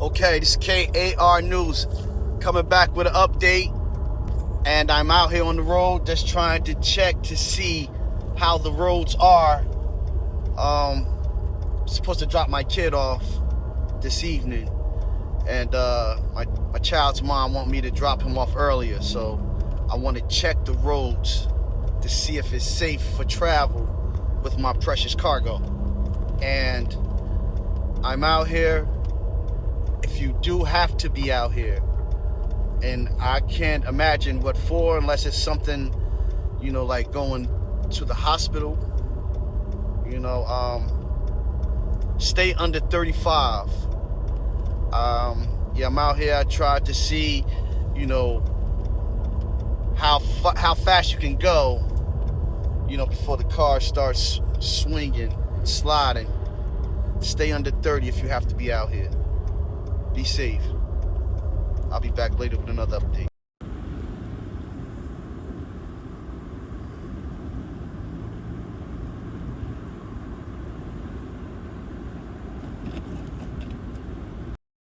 Okay, this is KAR News coming back with an update, and I'm out here on the road just trying to check to see how the roads are. Supposed to drop my kid off this evening, and my child's mom want me to drop him off earlier, so I want to check the roads to see if it's safe for travel with my precious cargo. And I'm out here. If you do have to be out here, and I can't imagine what for, unless it's something, like going to the hospital, stay under 35. I'm out here. I tried to see, how fast you can go, before the car starts swinging and sliding. Stay under 30 if you have to be out here. Be safe. I'll be back later with another update.